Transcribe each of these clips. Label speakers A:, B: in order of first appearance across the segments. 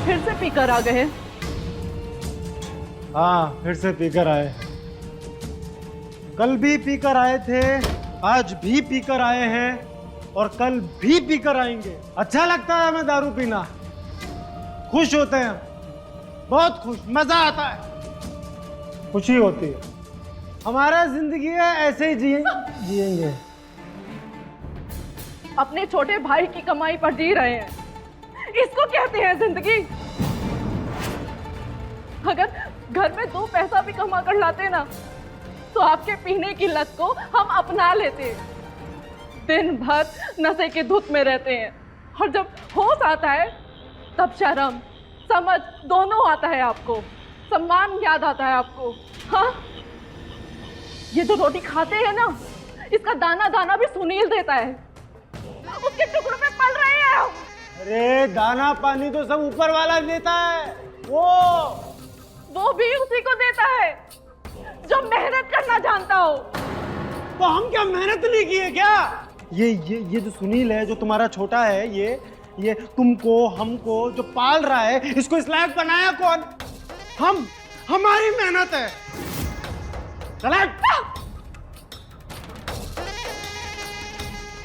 A: फिर से पीकर आ गए।
B: हाँ, फिर से पीकर आए। कल भी पीकर आए थे, आज भी पीकर आए हैं और कल भी पीकर आएंगे। अच्छा लगता है हमें दारू पीना, खुश होते हैं, बहुत खुश, मजा आता है, खुशी होती है। हमारा जिंदगी है, ऐसे ही जिएंगे।
A: अपने छोटे भाई की कमाई पर जी रहे हैं, इसको कहते हैं जिंदगी? अगर घर में 2 पैसा भी कमा कर लाते ना, तो आपके पीने की लत को हम अपना लेते। दिन भर नशे के धुत में रहते हैं और जब होश आता है तब शर्म समझ दोनों आता है आपको, सम्मान याद आता है आपको। हाँ, ये जो रोटी खाते हैं ना, इसका दाना दाना भी सुनील देता है, उसके टुकड़ों में पल रहे हैं हम।
B: अरे दाना पानी तो सब ऊपर वाला देता है, वो
A: भी उसी को देता है जो मेहनत करना जानता हो।
B: तो हम क्या मेहनत नहीं किए क्या? ये जो सुनील है, जो तुम्हारा छोटा है, ये तुमको हमको जो पाल रहा है, इसको इस लायक बनाया कौन? हम, हमारी मेहनत है।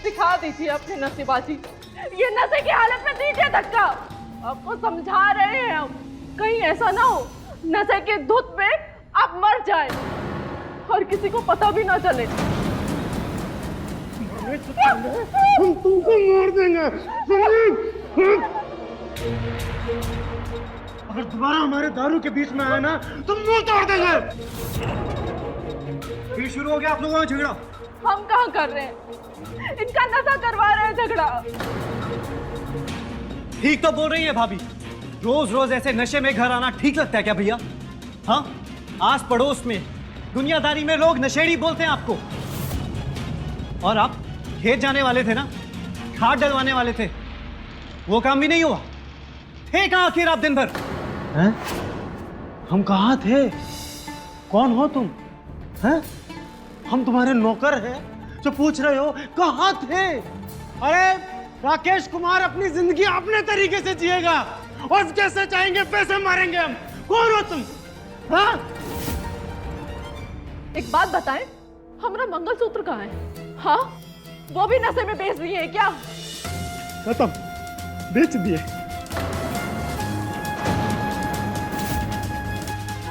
A: दिखा दीजिए अपनी नशेबाजी, ये नशे की हालत में दीजिए धक्का। आपको समझा रहे हैं हम, कहीं ऐसा ना हो नशे के धुत में आप मर जाए और किसी को पता भी ना चले।
B: हम तुमको मार देंगे। अगर दोबारा हमारे दारू के बीच में आया ना, तो मुंह तोड़ देंगे। फिर शुरू हो गया आप लोगों का झगड़ा।
A: हम कहाँ कर रहे हैं, इनका नशा करवा रहे हैं झगड़ा।
C: ठीक तो बोल रही है भाभी, रोज रोज ऐसे नशे में घर आना ठीक लगता है क्या भैया? हाँ, आस पड़ोस में दुनियादारी में लोग नशेड़ी बोलते हैं आपको। और आप खेत जाने वाले थे ना, खाद डलवाने वाले थे, वो काम भी नहीं हुआ। थे कहाँ आखिर आप दिन भर?
B: हैं? हम कहाँ थे? कौन हो तुम? हैं? हम तुम्हारे नौकर हैं जो पूछ रहे हो कहाँ थे? अरे राकेश कुमार अपनी जिंदगी अपने तरीके से जिएगा और जैसे चाहेंगे वैसे मारेंगे हम। कौन हो तुम? हाँ?
A: एक बात बताएं, हमारा मंगलसूत्र कहाँ है? हाँ, वो भी नशे में बेच दिए हैं क्या?
B: खत्म, बेच दिए।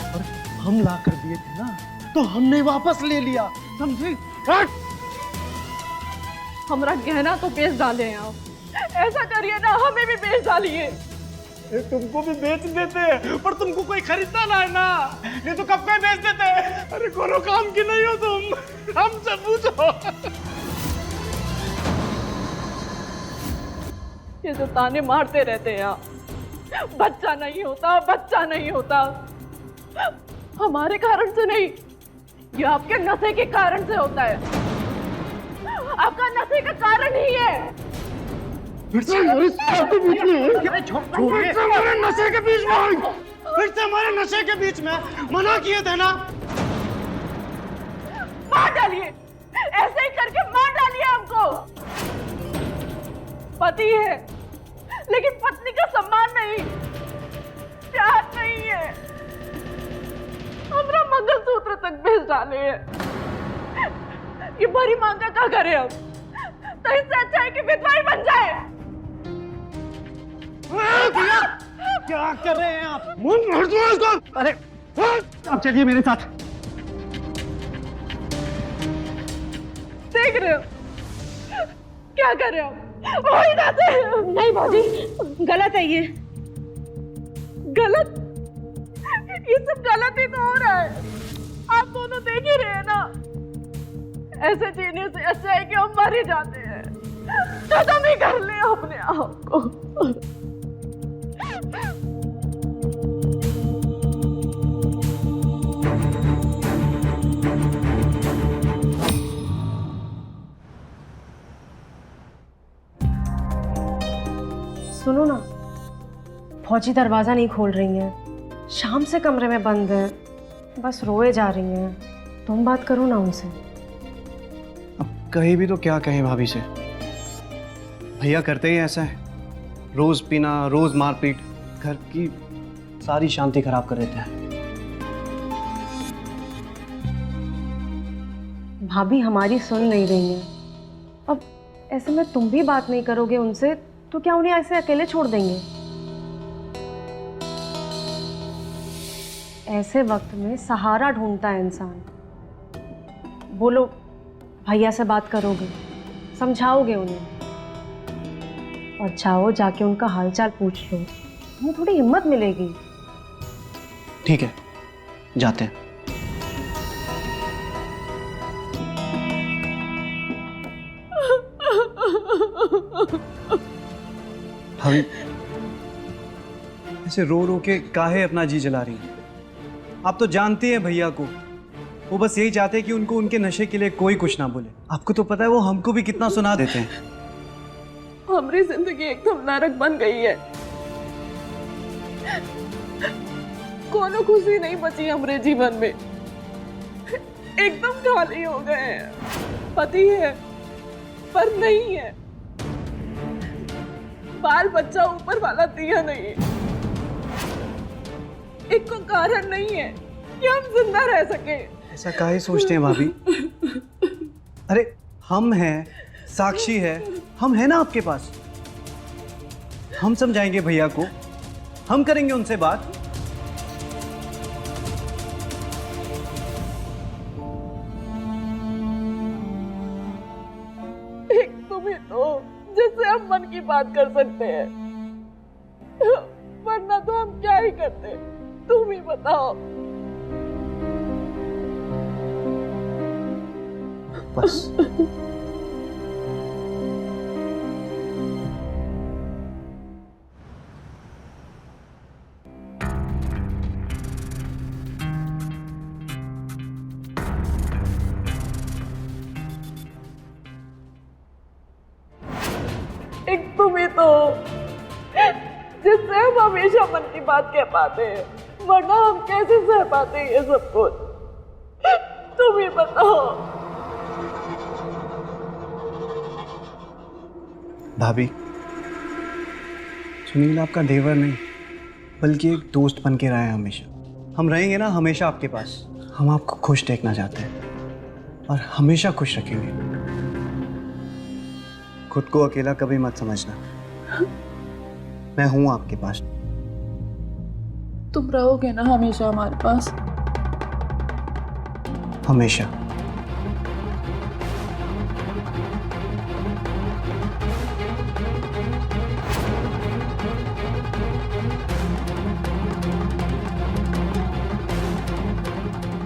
B: और हम ला कर दिए थे ना, तो हमने वापस ले लिया, समझे?
A: हमारा गहना तो बेच डाले हैं आप, ऐसा करिए ना हमें भी बेच डालिए।
B: तुमको भी बेच देते हैं, पर तुमको कोई खरीदता ना है ना, ये तो कब पे बेच देते हैं। अरे कोनो काम की नहीं हो तुम, हमसे पूछो।
A: ये जो ताने मारते रहते हैं आप, बच्चा नहीं होता, बच्चा नहीं होता, हमारे कारण से नहीं, ये आपके नशे के कारण से होता है। आपका नशे का कारण ही है।
B: फिर से हमारे बीच में, फिर से हमारे नशे के बीच में, फिर से हमारे नशे के बीच में मना किए थे ना।
A: मार डालिए, ऐसे ही करके मार डालिए हमको। पति है लेकिन पत्नी का सम्मान नहीं, प्यार नहीं है, हमारा मंगलसूत्र तक बेच डाले हैं। ये भरी मांगा क्या करें हम? तो इससे अच्छा है कि विधवा ही बन जाए।
B: क्या कर रहे हैं आप?
C: अरे आप चलिए मेरे साथ।
A: देख रहे हो क्या कर रहे हो? वही जाते। नहीं भाजी, गलत है ये, गलत, ये सब गलत ही तो हो रहा है। आप दोनों देख ही रहे हैं ना, ऐसे जीने से अच्छा है कि हम मर ही जाते हैं, खत्म ही कर ले अपने आप को।
D: सुनो ना, फौजी दरवाजा नहीं खोल रही हैं, शाम से कमरे में बंद है, बस रोए जा रही हैं। तुम बात करो ना उनसे।
C: अब कहीं भी तो क्या कहें भाभी से, भैया करते ही ऐसा है, रोज पीना, रोज मारपीट, घर की सारी शांति खराब कर देते हैं।
D: भाभी हमारी सुन नहीं रही हैं। अब ऐसे में तुम भी बात नहीं करोगे उनसे तो क्या उन्हें ऐसे अकेले छोड़ देंगे? ऐसे वक्त में सहारा ढूंढता है इंसान। बोलो, भैया से बात करोगे, समझाओगे उन्हें, और जाओ जाके उनका हालचाल पूछ लो, उन्हें थोड़ी हिम्मत मिलेगी।
C: ठीक है, जाते हैं। भाभी ऐसे रो रो के काहे अपना जी जला रही हैं? आप तो जानती हैं भैया को, वो बस यही चाहते हैं कि उनको उनके नशे के लिए कोई कुछ ना बोले। आपको तो पता है वो हमको भी कितना सुना देते हैं।
A: हमारी जिंदगी एकदम नरक बन गई है। कोनो खुशी नहीं बची हमारे जीवन में, एकदम खाली हो गए हैं। पति है पर नहीं है, बाल बच्चा ऊपर वाला दिया नहीं है, एक को कारण नहीं है कि हम जिंदा रह सके।
C: ऐसा काहे सोचते हैं भाभी? अरे हम हैं, साक्षी है, हम हैं ना आपके पास। हम समझाएंगे भैया को, हम करेंगे उनसे बात।
A: एक तुम ही तो जिससे हम मन की बात कर सकते हैं, वरना तो हम क्या ही करते, तुम ही बताओ।
C: बस
A: एक तुम ही तो जिससे हम हमेशा मन की बात कह पाते हैं, वरना हम कैसे सह पाते हैं ये सब कुछ, तुम ही बताओ।
C: भाभी, सुनील आपका देवर नहीं बल्कि एक दोस्त बन के रहा है हमेशा। हम रहेंगे ना हमेशा आपके पास। हम आपको खुश देखना चाहते हैं और हमेशा खुश रखेंगे। खुद को अकेला कभी मत समझना, मैं हूं आपके पास।
A: तुम रहोगे ना हमेशा हमारे पास?
C: हमेशा।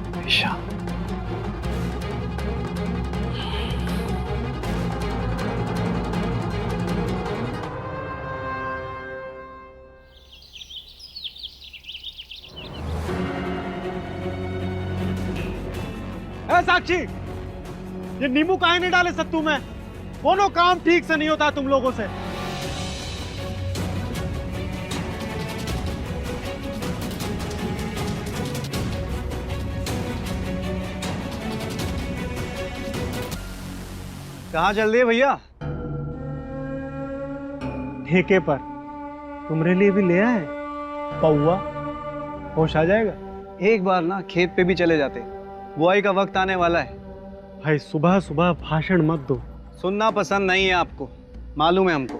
C: हमेशा।
B: साक्षी, ये नींबू काहे नहीं डाले सत्तू में? कोनो काम ठीक से नहीं होता तुम लोगों से।
C: कहाँ चल दिए भैया?
B: ठेके पर तुम्हारे लिए भी ले आए पौआ, होश आ जाएगा।
C: एक बार ना खेत पे भी चले जाते, बुआई का वक्त आने वाला है।
B: भाई सुबह सुबह भाषण मत दो।
C: सुनना पसंद नहीं है आपको, मालूम है हमको।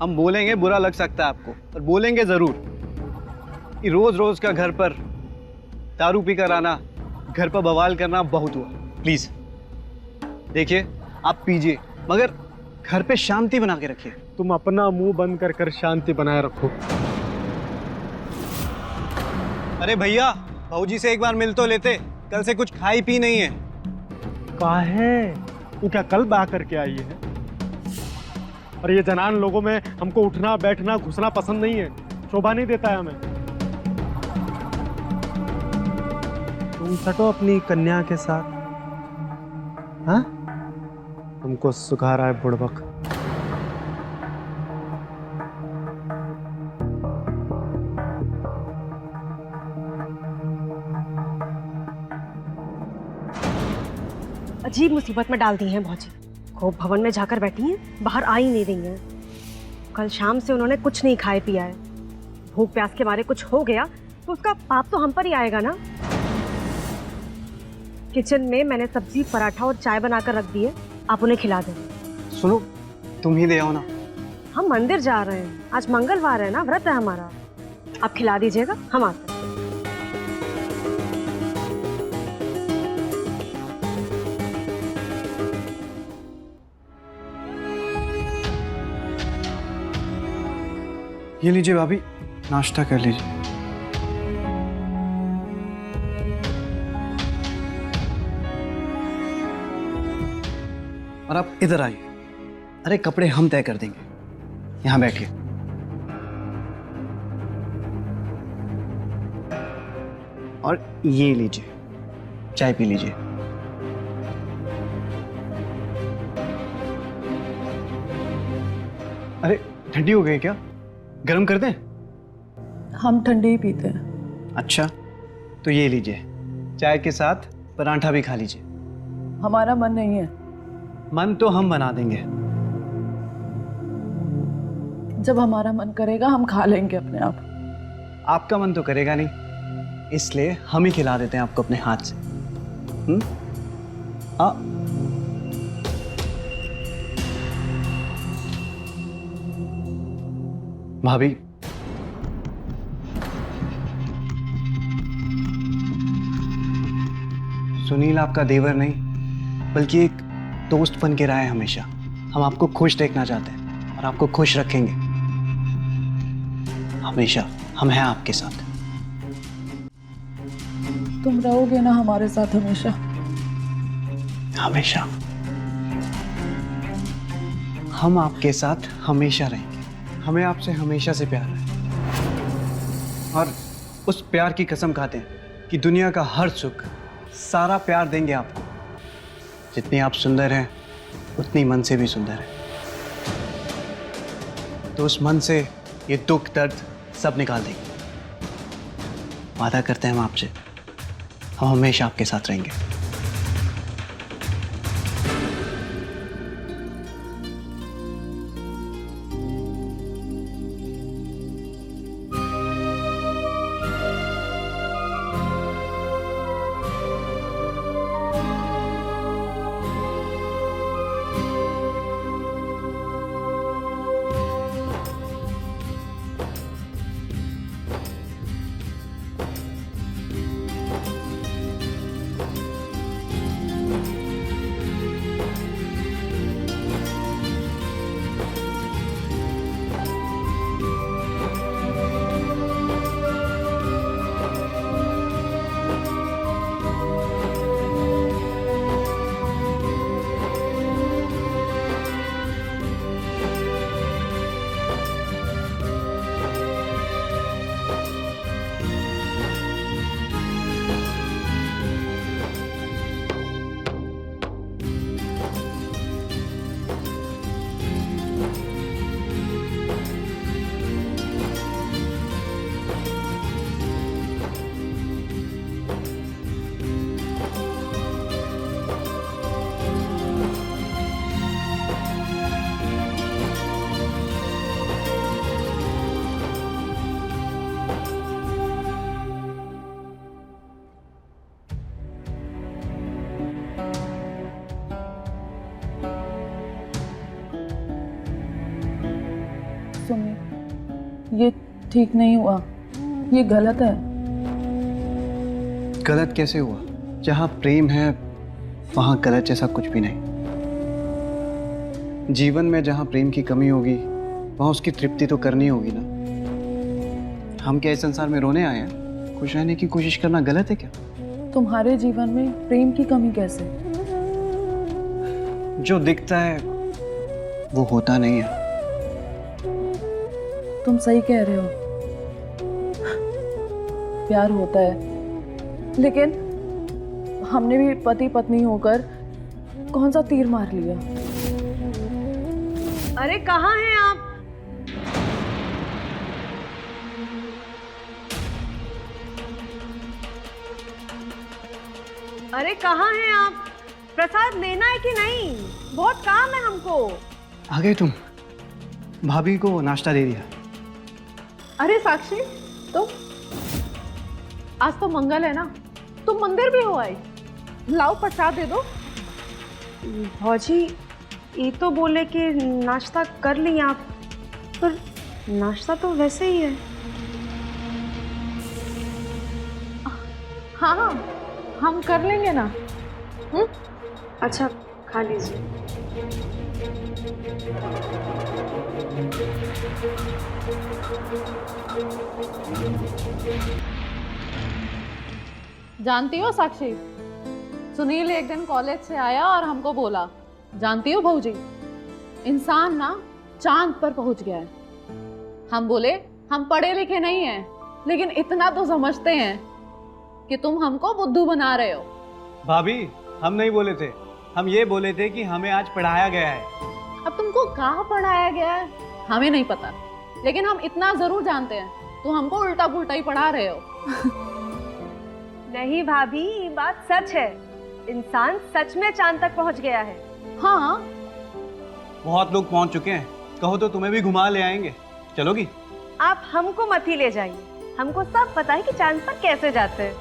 C: हम बोलेंगे बुरा लग सकता है आपको, पर बोलेंगे जरूर कि रोज रोज का घर पर दारू पी कर आना, घर पर बवाल करना बहुत हुआ। प्लीज देखिए, आप पीजिए मगर घर पे शांति बना के रखिए।
B: तुम अपना मुंह बंद कर कर शांति बनाए रखो।
C: अरे भैया, भाऊजी से एक बार मिल तो लेते, कल से कुछ खाई पी नहीं है।
B: काहे? वो क्या कल बा करके आई है? और ये जनान लोगों में हमको उठना बैठना घुसना पसंद नहीं है, शोभा नहीं देता है हमें। तुम सटो अपनी कन्या के साथ। हाँ, हमको सुखा रहा है बुड़बक।
D: अजीब मुसीबत में डाल दी हैं भौजी। खूब भवन में जाकर बैठी हैं, बाहर आ ही नहीं रही हैं। कल शाम से उन्होंने कुछ नहीं खाए पिया है, भूख प्यास के मारे कुछ हो गया तो उसका पाप तो हम पर ही आएगा ना। किचन में मैंने सब्जी, पराठा और चाय बनाकर रख दी है, आप उन्हें खिला दें।
C: सुनो, तुम ही ले आओ ना।
D: हम मंदिर जा रहे हैं, आज मंगलवार है ना, व्रत है हमारा। आप खिला दीजिएगा, हम आते हैं।
C: ये लीजिए भाभी, नाश्ता कर लीजिए। और आप इधर आइए। अरे कपड़े हम तय कर देंगे, यहां बैठिए। और ये लीजिए, चाय पी लीजिए। अरे ठंडी हो गई क्या? गरम कर दें?
A: हम ठंडे ही पीते हैं।
C: अच्छा, तो ये लीजिए, चाय के साथ पराठा भी खा लीजिए।
A: हमारा मन नहीं है।
C: मन तो हम बना देंगे।
A: जब हमारा मन करेगा हम खा लेंगे अपने आप।
C: आपका मन तो करेगा नहीं, इसलिए हम ही खिला देते हैं आपको अपने हाथ से। हाँ, भाभी, सुनील आपका देवर नहीं बल्कि एक दोस्त बन के रहा है हमेशा। हम आपको खुश देखना चाहते हैं और आपको खुश रखेंगे हमेशा। हम हैं आपके साथ।
A: तुम रहोगे ना हमारे साथ हमेशा?
C: हमेशा हम आपके साथ हमेशा रहेंगे। हमें आपसे हमेशा से प्यार है और उस प्यार की कसम खाते हैं कि दुनिया का हर सुख, सारा प्यार देंगे आपको। जितनी आप सुंदर हैं उतनी मन से भी सुंदर है। तो उस मन से ये दुख दर्द सब निकाल देंगे। वादा करते हैं हम आपसे, हम हमेशा आपके साथ रहेंगे।
A: ये ठीक नहीं हुआ, ये गलत है।
C: गलत कैसे हुआ? जहाँ प्रेम है वहाँ गलत जैसा कुछ भी नहीं। जीवन में जहाँ प्रेम की कमी होगी वहाँ उसकी तृप्ति तो करनी होगी ना। हम क्या इस संसार में रोने आए हैं? खुश रहने की कोशिश करना गलत है क्या?
A: तुम्हारे जीवन में प्रेम की कमी कैसे?
C: जो दिखता है वो होता नहीं है।
A: तुम सही कह रहे हो, प्यार होता है, लेकिन हमने भी पति पत्नी होकर कौन सा तीर मार लिया।
D: अरे कहाँ हैं आप? अरे कहाँ हैं आप? प्रसाद लेना है कि नहीं? बहुत काम है हमको।
C: आ गए तुम? भाभी को नाश्ता दे दिया?
A: अरे साक्षी, तुम आज तो मंगल है ना, तुम मंदिर भी हो आई। लाओ प्रसाद दे दो।
D: भौजी ये तो बोले कि नाश्ता कर ली आप, पर नाश्ता तो वैसे ही है।
A: हाँ हाँ, हम कर लेंगे ना।
D: अच्छा खा लीजिए।
A: जानती हो साक्षी, सुनील एक दिन कॉलेज से आया और हमको बोला, जानती हो भौजी, इंसान ना चांद पर पहुंच गया है। हम बोले हम पढ़े लिखे नहीं हैं, लेकिन इतना तो समझते हैं कि तुम हमको बुद्धू बना रहे हो।
C: भाभी हम नहीं बोले थे, हम ये बोले थे कि हमें आज पढ़ाया गया है।
A: अब तुमको कहाँ पढ़ाया गया है हमें नहीं पता, लेकिन हम इतना जरूर जानते हैं, तुम हमको उल्टा पुल्टा ही पढ़ा रहे हो।
D: नहीं भाभी, ये बात सच है, इंसान सच में चांद तक पहुंच गया है।
A: हाँ,
C: बहुत लोग पहुंच चुके हैं, कहो तो तुम्हें भी घुमा ले आएंगे, चलोगी?
D: आप हमको मत ही ले जाइए, हमको सब पता है कि चांद पर कैसे जाते हैं।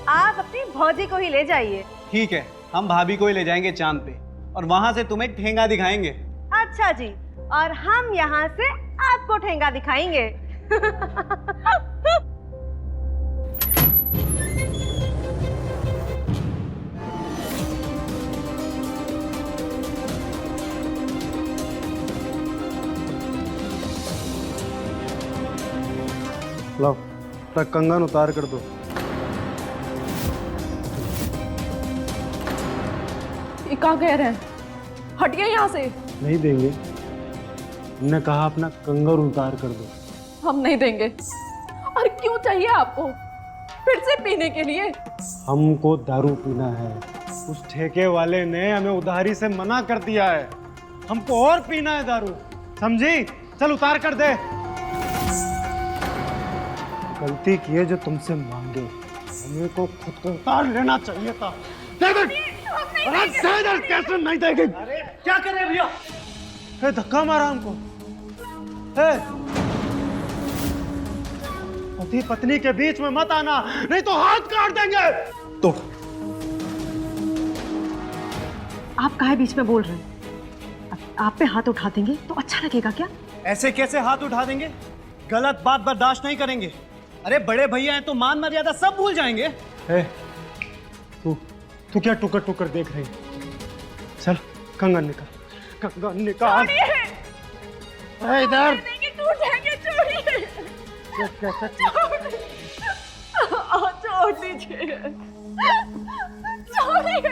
D: आप अपनी भौजी को ही ले जाइए।
C: ठीक है, हम भाभी को ही ले जाएंगे चांद पे, और वहां से तुम्हें ठेंगा दिखाएंगे।
D: अच्छा जी, और हम यहाँ से आपको ठेंगा दिखाएंगे।
B: लो, तक कंगन उतार कर दो।
A: ये क्या कह रहे हैं? हटिए यहाँ से।
B: नहीं देंगे, हमने कहा अपना कंगन उतार कर दो।
A: हम नहीं देंगे। और क्यों चाहिए आपको? फिर से पीने के लिए?
B: हमको दारू पीना है, उस ठेके वाले ने हमें उधारी से मना कर दिया है, हमको और पीना है दारू, समझी? चल उतार कर दे। गलती की है जो तुमसे मांगे, हमें को खुद को उतार लेना चाहिए था। दे दे। अरे दे दे, कैसे नहीं देंगे?
C: अरे क्या कर रहे हैं भैया?
B: ए, धक्का मारा हमको। ए, पति पत्नी के बीच में मत आना, नहीं तो हाथ काट देंगे। तो
D: आप काहे बीच में बोल रहे हैं? आप पे हाथ उठा देंगे तो अच्छा लगेगा क्या?
C: ऐसे कैसे हाथ उठा देंगे? गलत बात बर्दाश्त नहीं करेंगे। अरे बड़े भैया हैं तो मान मर्यादा सब भूल जाएंगे।
B: तू क्या टुकर टुकर देख रही? चल कंगन निकाल, कंगन निकाल। इधर
A: टूट जाएंगे, छोड़िए। छोड़ दीजिए, छोड़िए।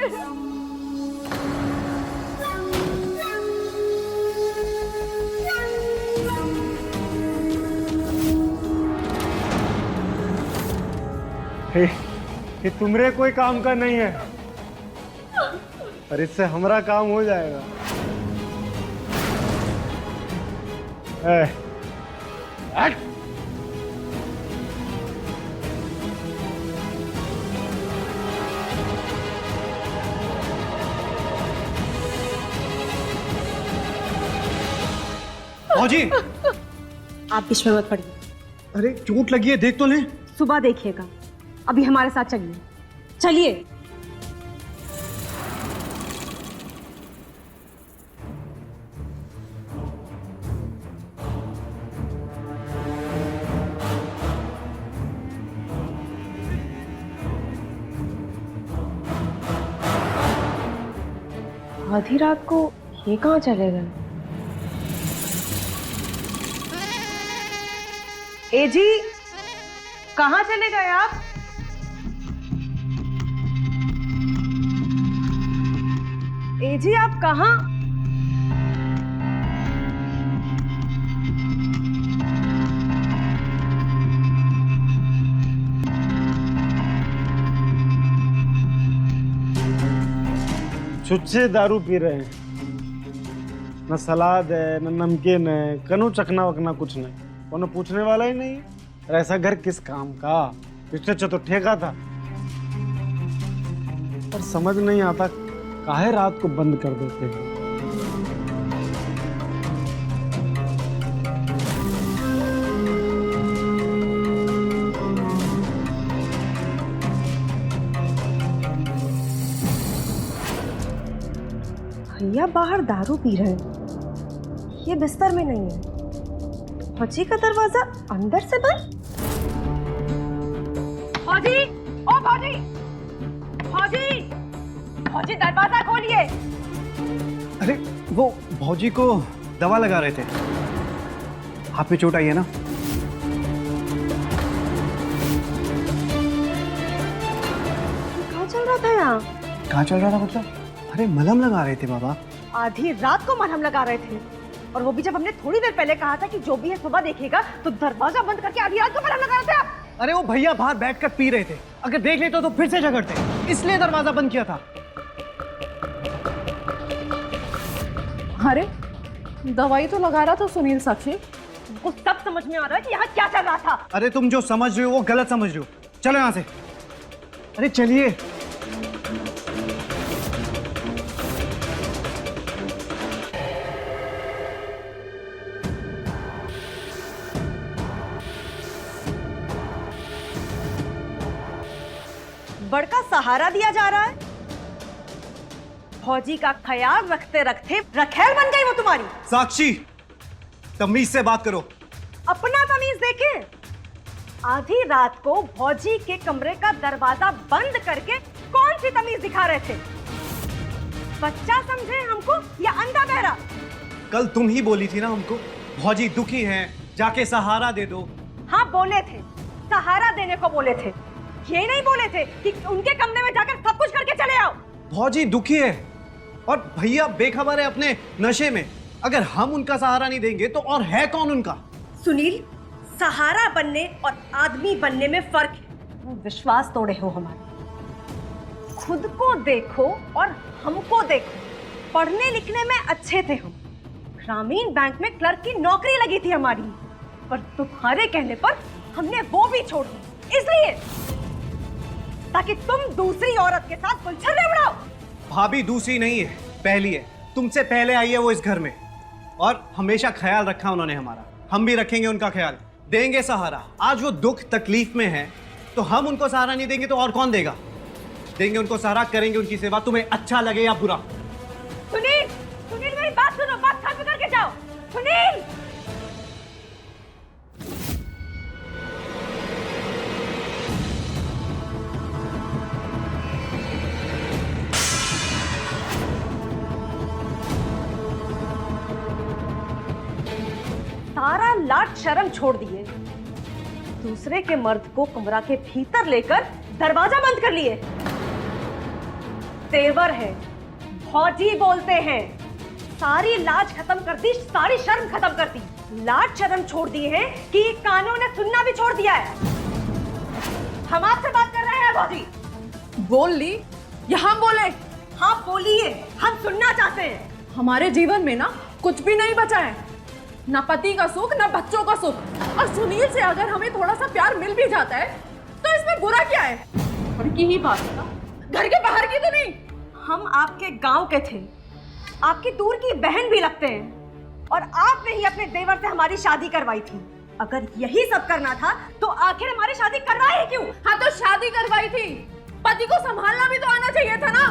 B: ये तुमरे कोई काम का नहीं है, और इससे हमारा काम हो जाएगा। हट।
C: भौजी,
D: आप बीच में मत पड़िए।
C: अरे चोट लगी है, देख तो ले।
D: सुबह देखिएगा, अभी हमारे साथ चलिए, चलिए। आधी रात को ये कहाँ चले गए? ए जी, कहाँ चले गए आप? ए जी, आप कहाँ?
B: छुच्छे दारू पी रहे हैं, न सलाद है न नमकीन है, कनो चखना वकना कुछ नहीं, कोनो पूछने वाला ही नहीं है। और ऐसा घर किस काम का? इससे अच्छा तो ठेका था। पर समझ नहीं आता काहे रात को बंद कर देते हैं।
D: भैया बाहर दारू पी रहे हैं, ये बिस्तर में नहीं है। फौजी का दरवाजा अंदर से बंद। फौजी, ओ फौजी, फौजी, फौजी दरवाजा खोलिए।
C: अरे वो भौजी को दवा लगा रहे थे, हाथ में चोट आई है ना।
D: कहाँ चल रहा था यहाँ?
C: कहाँ चल रहा था मतलब? अरे मलहम लगा रहे थे बाबा।
D: आधी रात को मलहम लगा रहे थे, और वो भी जब हमने थोड़ी देर पहले कहा था कि जो भी है सुबह देखेगा, तो दरवाजा बंद करके आधी रात को मलहम लगा रहे थे आप।
C: अरे वो भैया बाहर बैठकर पी रहे थे, अगर देख लेते तो फिर से झगड़ते, इसलिए दरवाजा बंद किया था।
A: अरे दवाई तो लगा रहा था सुनील साक्षी।
D: वो सब समझ में आ रहा है कि यहाँ क्या चल रहा था।
C: अरे तुम जो समझ रहे हो वो गलत समझ रहे हो, चलो यहाँ से। अरे चलिए।
D: बड़का सहारा दिया जा रहा है। फौजी का ख्याल रखते रखते रखेल बन गई वो तुम्हारी।
C: साक्षी, तमीज से बात करो।
D: अपना तमीज देखे। आधी रात को फौजी के कमरे का दरवाजा बंद करके कौन सी तमीज दिखा रहे थे? बच्चा समझे हमको या अंधा बहरा?
C: कल तुम ही बोली थी ना हमको, भौजी दुखी हैं, जाके सहारा दे दो।
D: हाँ बोले थे, सहारा देने को बोले थे। ये नहीं बोले थे कि उनके कमरे में जाकर सब कुछ करके चले आओ।
C: भौजी दुखी है और भैया बेखबर है अपने नशे में। अगर हम उनका सहारा नहीं देंगे तो और है कौन उनका?
D: सुनील, सहारा बनने और आदमी बनने में फर्क है। तुम विश्वास तोड़े हो हमारा। खुद को देखो और हमको देखो। पढ़ने लिखने में अच्छे थे हम, ग्रामीण बैंक में क्लर्क की नौकरी लगी थी हमारी, पर तुम्हारे कहने पर हमने वो भी छोड़ दी, इसलिए ताकि तुम दूसरी औरत के साथ गुलछर्रे उड़ाओ।
C: भाभी दूसरी नहीं है, पहली है। तुमसे पहले आई है वो इस घर में, और हमेशा ख्याल रखा उन्होंने हमारा। हम भी रखेंगे उनका ख्याल, देंगे सहारा। आज वो दुख तकलीफ में है तो हम उनको सहारा नहीं देंगे तो और कौन देगा? देंगे उनको सहारा, करेंगे उनकी सेवा, तुम्हें अच्छा लगे या बुरा।
D: सुनील, सुनील मेरी बात सुनो, बात खत्म करके जाओ। सुनील, सारा लाट शर्म छोड़ दिए, दूसरे के मर्द को कमरा के भीतर लेकर दरवाजा बंद कर लिए। तेवर है, फौजी बोलते हैं। सारी लाज खत्म कर दी, सारी शर्म खत्म कर दी। लाज शर्म छोड़ दी है कि कानों ने सुनना भी छोड़ दिया है। हम आपसे बात कर रहे हैं फौजी।
A: बोल ली या हम बोले?
D: हाँ बोलिए, हम सुनना चाहते हैं।
A: हमारे जीवन में ना कुछ भी नहीं बचा है, ना पति का सुख ना बच्चों का सुख। और सुनील से अगर हमें थोड़ा सा प्यार मिल भी जाता है तो इसमें बुरा क्या है? घर की ही बात है ना, घर के बाहर की तो नहीं।
D: हम आपके गांव के थे, आपकी दूर की बहन भी लगते हैं, और आपने ही अपने देवर से हमारी शादी करवाई थी। अगर यही सब करना था तो आखिर हमारी शादी करवाई क्यों?
A: हाँ तो शादी करवाई थी, पति को संभालना भी तो आना चाहिए था ना।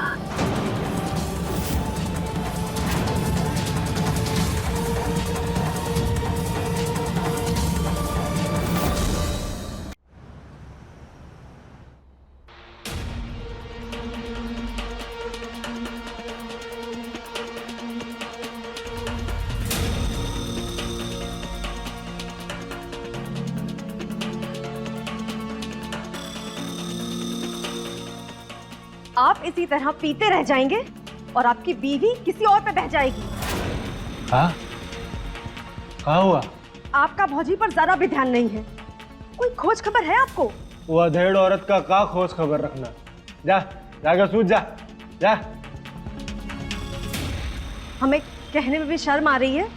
D: आप इसी तरह पीते रह जाएंगे और आपकी बीवी किसी और पे बह जाएगी।
B: हाँ, क्या हुआ?
D: आपका भौजी पर जरा भी ध्यान नहीं है। कोई खोज खबर है आपको?
B: वो अधेड़ औरत का खोज खबर रखना। जा, जाकर सूझ जा, जा।
D: हमें कहने में भी शर्म आ रही है,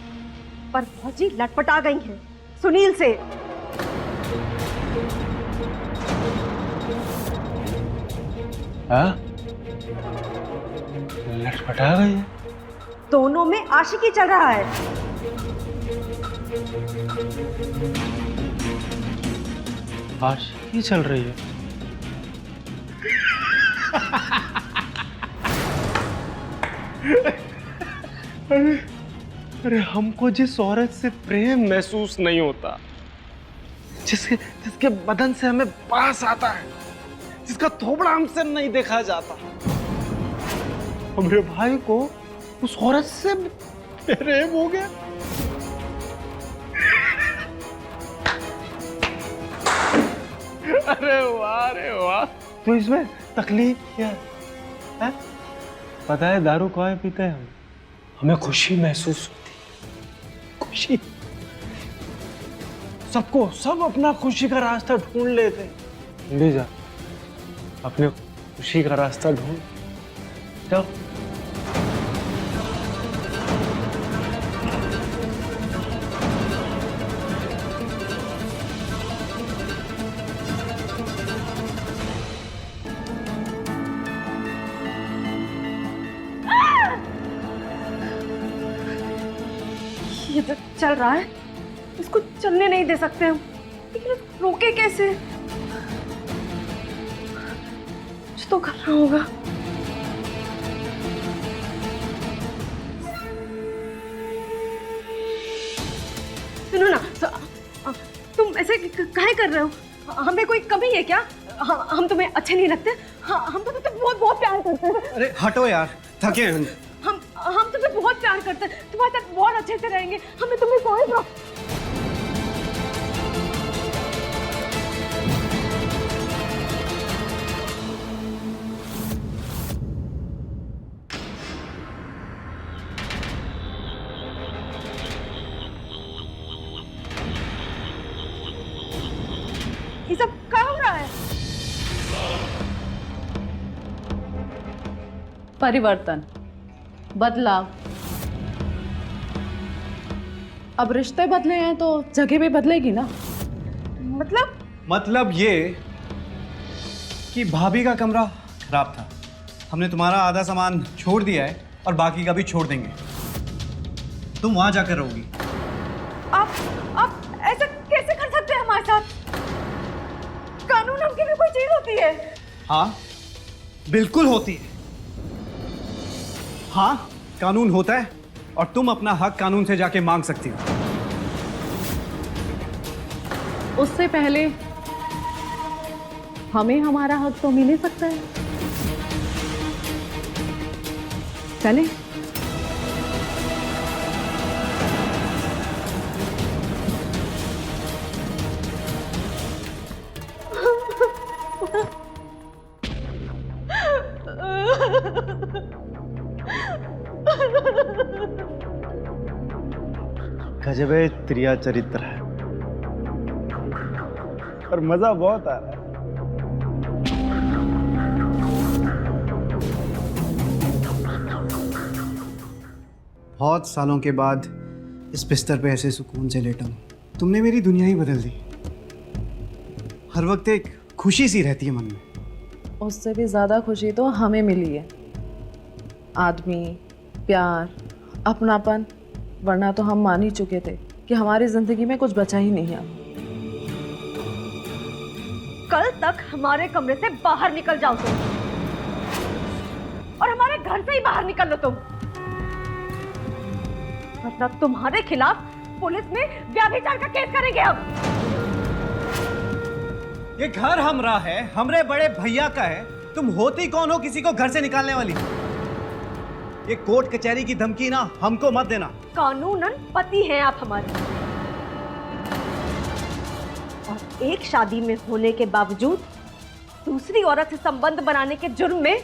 D: पर भौजी लटपटा गई हैं सुनील से।
B: हाँ? लटपटा गई है?
D: दोनों में आशिकी चल रहा है।
B: आशिकी चल रही है? अरे अरे हमको जिस औरत से प्रेम महसूस नहीं होता, जिसके जिसके बदन से हमें पास आता है, जिसका थोबड़ा हमसे नहीं देखा जाता, मेरे भाई को उस औरत से प्रेम हो गया। अरे वाह। तो इसमें तकलीफ क्या है? पता है दारू कौन पीते हैं? हमें खुशी महसूस होती है, खुशी। सब अपना खुशी का रास्ता ढूंढ लेते हैं। ले जा, अपने खुशी का रास्ता ढूंढ जाओ।
D: ये तो चल रहा है, इसको चलने नहीं दे सकते हम, लेकिन रोके कैसे? कुछ तो करना होगा। सुनो ना, तुम ऐसे काहे कर रहे हो? हमें कोई कमी है क्या? हम तुम्हें अच्छे नहीं लगते? हम तो तुमसे बहुत बहुत प्यार करते हैं।
C: अरे हटो यार, थके हैं
D: हम तुमसे बहुत प्यार करते हैं, तुम्हारे साथ बहुत अच्छे से रहेंगे, हमें तुम्हें कोई ये सब क्या हो रहा है?
A: परिवर्तन, बदलाव। अब रिश्ते बदले हैं तो जगह भी बदलेगी ना।
C: मतलब ये कि भाभी का कमरा खराब था, हमने तुम्हारा आधा सामान छोड़ दिया है और बाकी का भी छोड़ देंगे। तुम वहां जाकर रहोगी।
D: आप ऐसा कैसे कर सकते हैं हमारे साथ? कानून नाम की भी कोई चीज होती है?
C: हाँ, बिल्कुल होती है। हाँ, कानून होता है और तुम अपना हक कानून से जाके मांग सकती हो।
A: उससे पहले हमें हमारा हक तो मिल ही सकता है। चलें?
B: गजबे त्रिया चरित्र है और मजा बहुत आ रहा है।
C: बहुत सालों के बाद इस बिस्तर पे ऐसे सुकून से लेटा हूं। तुमने मेरी दुनिया ही बदल दी। हर वक्त एक खुशी सी रहती है मन में।
A: उससे भी ज्यादा खुशी तो हमें मिली है। आदमी, प्यार, अपनापन, वरना तो हम मान ही चुके थे कि हमारी जिंदगी में कुछ बचा ही नहीं है।
D: कल तक हमारे कमरे से बाहर निकल जाओ तुम, और हमारे घर से ही बाहर निकल लो तुम, वरना तुम्हारे खिलाफ पुलिस में व्यभिचार का केस करेंगे हम।
C: ये घर हमरा है, हमरे बड़े भैया का है। तुम होती कौन हो किसी को घर से निकालने वाली? ये कोर्ट कचहरी की धमकी ना हमको मत देना।
D: कानूनन पति हैं आप हमारे, और एक शादी में होने के बावजूद दूसरी औरत से संबंध बनाने के जुर्म में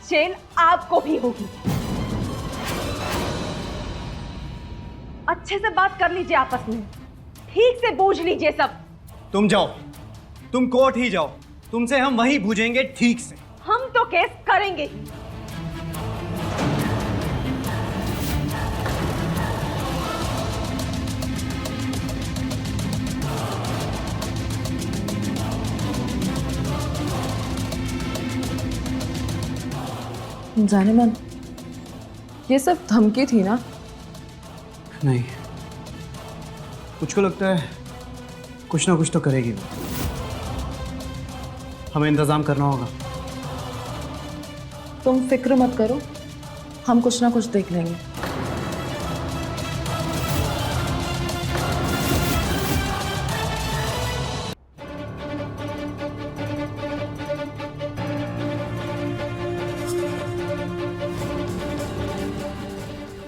D: जेल आपको भी होगी। अच्छे से बात कर लीजिए आपस में, ठीक से बूझ लीजिए सब।
C: तुम जाओ, तुम कोर्ट ही जाओ, तुमसे हम वहीं बूझेंगे ठीक से।
D: हम तो केस करेंगे ही।
A: जाने मन, ये सब धमकी थी ना?
C: नहीं, मुझको लगता है कुछ ना कुछ तो करेगी वो। हमें इंतजाम करना होगा।
A: तुम फिक्र मत करो, हम कुछ ना कुछ देख लेंगे।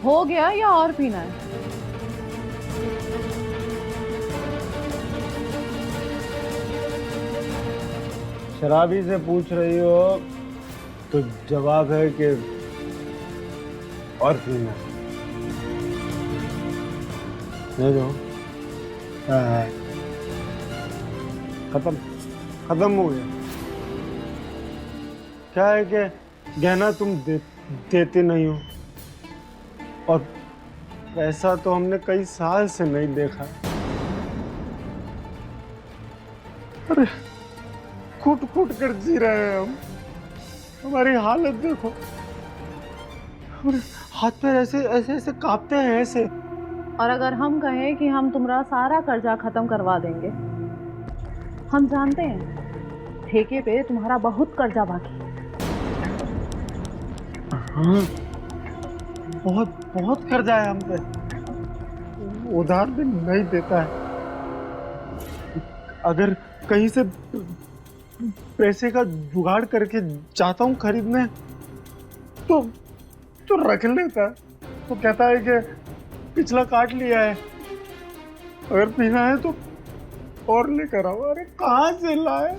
A: हो गया या और पीना है?
B: शराबी से पूछ रही हो तो जवाब है कि और पीना है। ले जाओ। हाँ। खत्म हो गया। क्या है कि गहना तुम देते नहीं हो और पैसा तो हमने कई साल से नहीं देखा। अरे कूट कूट कर जी रहे हैं हम। हमारी हालत देखो। हमारे हाथ पैर ऐसे ऐसे ऐसे कांपते हैं ऐसे।
A: और अगर हम कहें कि हम तुम्हारा सारा कर्जा खत्म करवा देंगे, हम जानते हैं ठेके पे तुम्हारा बहुत कर्जा बाकी है।
B: हाँ, बहुत बहुत कर्जा है हम पे। उधार भी नहीं देता है। अगर कहीं से पैसे का जुगाड़ करके जाता हूँ खरीदने तो रख लेता है। तो कहता है कि पिछला काट लिया है, अगर पीना है तो और लेकर आओ। अरे कहाँ से लाए?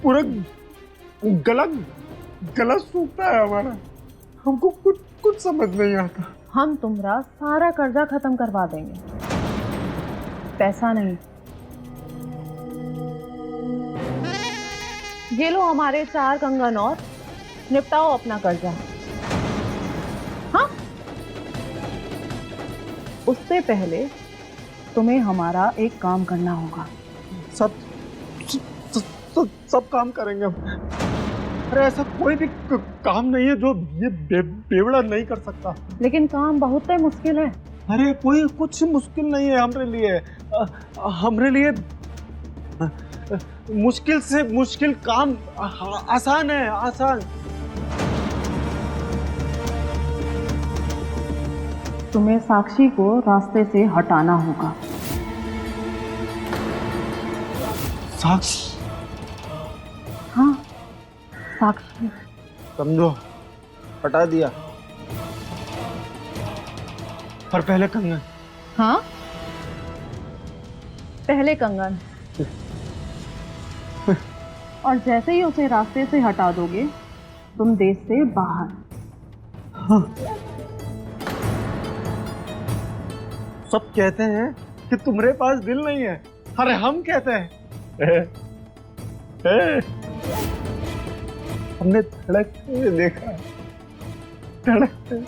B: पूरा गला सूखता है हमारा। हमको कुछ समझ नहीं आता।
A: हम तुम्हारा सारा कर्जा खत्म करवा देंगे, पैसा नहीं। ये लो हमारे 4 कंगन और निपटाओ अपना कर्जा। हाँ, उससे पहले तुम्हें हमारा एक काम करना होगा।
B: सब काम करेंगे हम। अरे ऐसा कोई भी काम नहीं है जो ये बेवड़ा नहीं कर सकता।
A: लेकिन काम बहुत ही मुश्किल है।
B: अरे कोई कुछ मुश्किल नहीं है हमरे लिए। हमरे लिए मुश्किल से मुश्किल काम आसान है, आसान।
A: तुम्हें साक्षी को रास्ते से हटाना होगा।
B: साक्षी?
A: हाँ, साक्षी।
B: समझो, हटा दिया, पर पहले कंगन।
A: हाँ, पहले कंगन। और जैसे ही उसे रास्ते से हटा दोगे, तुम देश से बाहर।
B: हाँ। सब कहते हैं कि तुम्हारे पास दिल नहीं है। अरे हम कहते हैं हमने धड़कते देखा, धड़कते।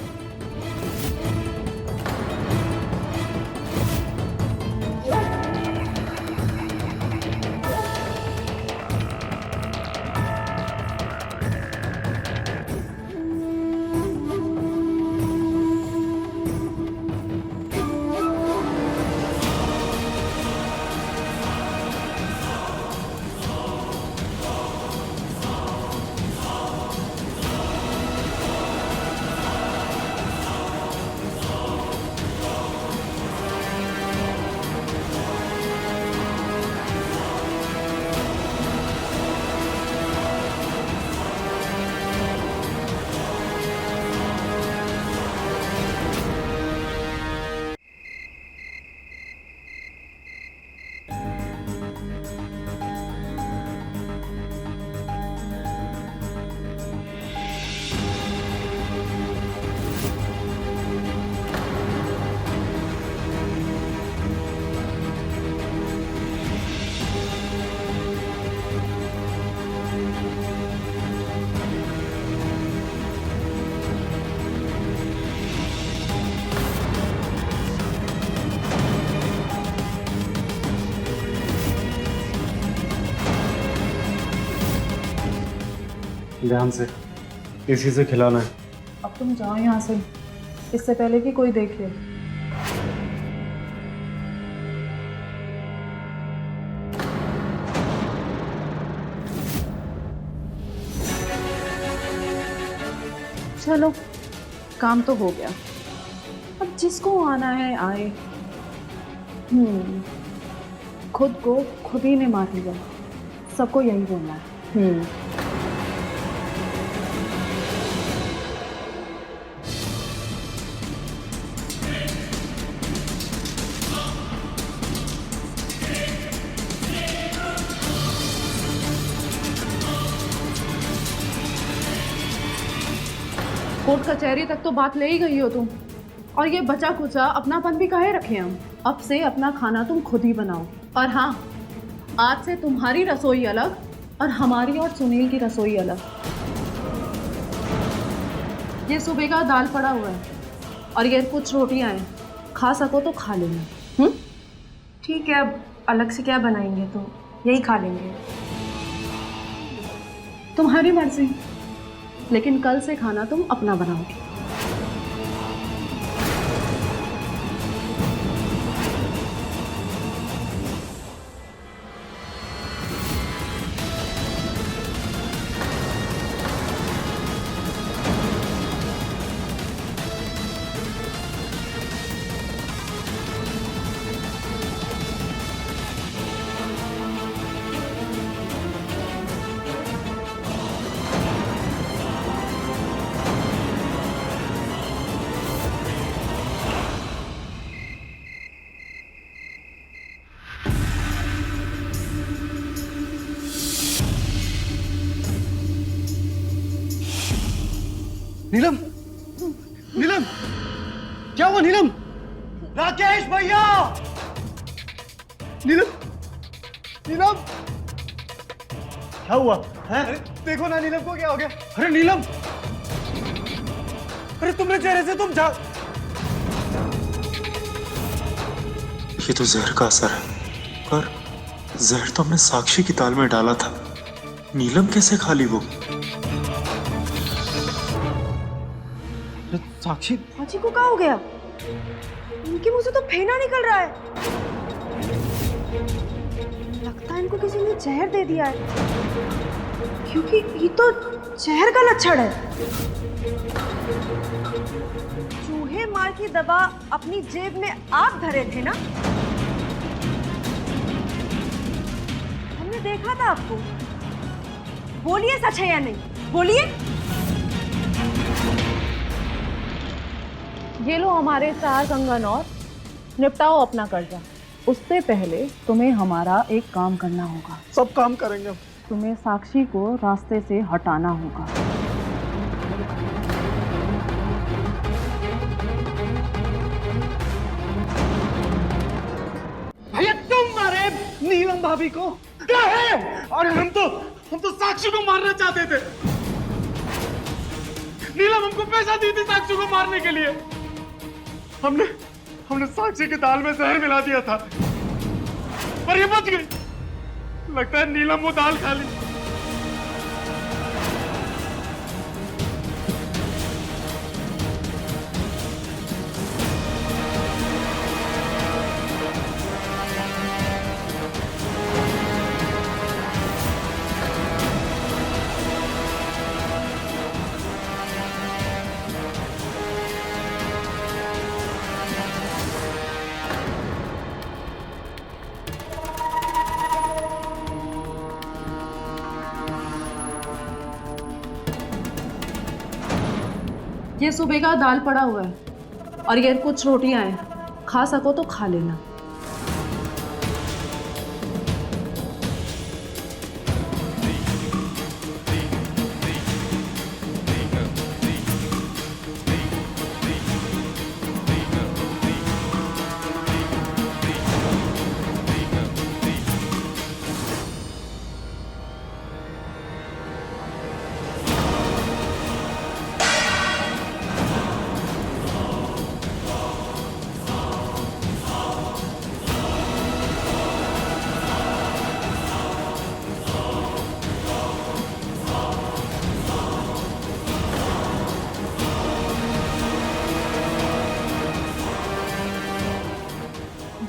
B: ध्यान से, इसी से खिलाना है।
A: अब तुम जाओ यहाँ से, इससे पहले कि कोई देख ले। चलो, काम तो हो गया। अब जिसको आना है आए। खुद को खुद ही ने मार लिया, सबको यही बोलना है। कोर्ट कचहरी तक तो बात ले ही गई हो तुम, और ये बचा कुचा अपनापन भी काहे रखे हम। अब से अपना खाना तुम खुद ही बनाओ, और हाँ, आज से तुम्हारी रसोई अलग और हमारी और सुनील की रसोई अलग। ये सुबह का दाल पड़ा हुआ है और ये कुछ रोटियां हैं, खा सको तो खा लेना।
D: ठीक है, अब अलग से क्या बनाएंगे, तो यही खा लेंगे।
A: तुम्हारी मर्जी, लेकिन कल से खाना तुम अपना बनाओगे।
B: नीलम, नीलम, क्या हुआ नीलम? राकेश भैया! नीलम, नीलम, क्या हुआ है? अरे देखो ना नीलम को क्या हो गया? अरे नीलम, अरे तुमने चेहरे से तुम जा।
E: ये तो जहर का असर है, पर जहर तो हमने साक्षी की दाल में डाला था। नीलम कैसे खा ली वो?
B: साक्षी,
D: साक्षी को क्या हो गया? इनके मुंह से तो फेना निकल रहा है। लगता है इनको किसी ने जहर दे दिया है, क्योंकि ये तो जहर का लक्षण है। चूहे मार की दवा अपनी जेब में आप धरे थे ना? हमने देखा था आपको। बोलिए सच है या नहीं, बोलिए।
A: ये लो हमारे 4 कंगन और निपटाओ अपना कर्जा। उससे पहले तुम्हें हमारा एक काम करना होगा।
B: सब काम करेंगे हम।
A: तुम्हें साक्षी को रास्ते से हटाना होगा।
B: भैया तुम मारे नीलम भाभी को? क्या है? अरे हम तो साक्षी को मारना चाहते थे। नीलम हमको पैसा दी थी साक्षी को मारने के लिए। हमने साक्षी की दाल में जहर मिला दिया था, पर ये बच गई। लगता है नीलम वो दाल खा ली।
A: ये सुबह का दाल पड़ा हुआ है और ये कुछ रोटियां हैं, खा सको तो खा लेना।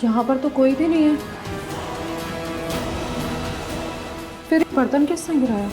A: यहाँ पर तो कोई भी नहीं है, फिर बर्तन किसने गिराया?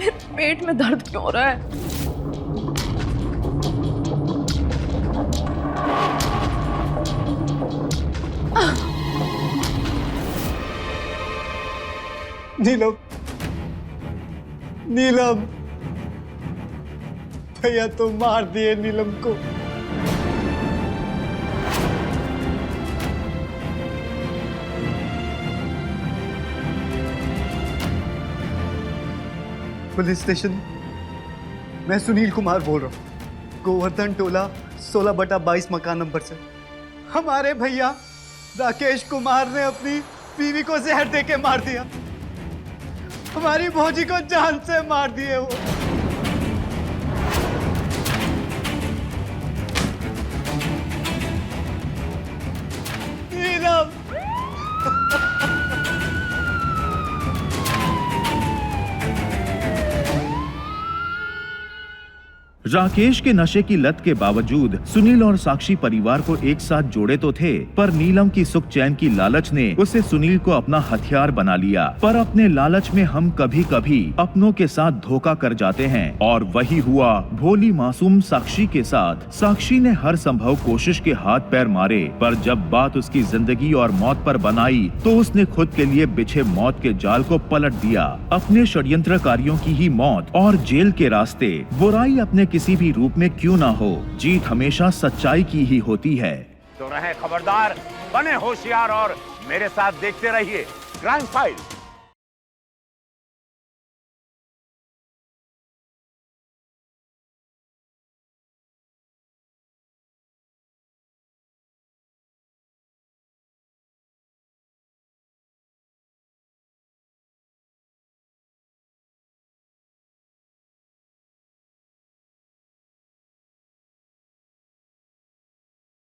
A: मेरे पेट में दर्द क्यों हो रहा है?
B: नीलम, नीलम, भैया तो मार दिए नीलम को। पुलिस स्टेशन, मैं सुनील कुमार बोल रहा हूँ, गोवर्धन टोला 16/22 मकान नंबर से। हमारे भैया राकेश कुमार ने अपनी बीवी को जहर दे के मार दिया। हमारी भौजी को जान से मार दिए वो। नीलम,
F: राकेश के नशे की लत के बावजूद सुनील और साक्षी परिवार को एक साथ जोड़े तो थे, पर नीलम की सुख चैन की लालच ने उसे सुनील को अपना हथियार बना लिया। पर अपने लालच में हम कभी कभी अपनों के साथ धोखा कर जाते हैं, और वही हुआ भोली मासूम साक्षी के साथ। साक्षी ने हर संभव कोशिश के हाथ पैर मारे, पर जब बात उसकी जिंदगी और मौत पर बनाई तो उसने खुद के लिए बिछे मौत के जाल को पलट दिया। अपने षड्यंत्रकारियों की ही मौत और जेल के रास्ते। बुराई अपने किसी भी रूप में क्यों ना हो, जीत हमेशा सच्चाई की ही होती है।
G: तो रहे खबरदार, बने होशियार और मेरे साथ देखते रहिए क्राइम फाइल।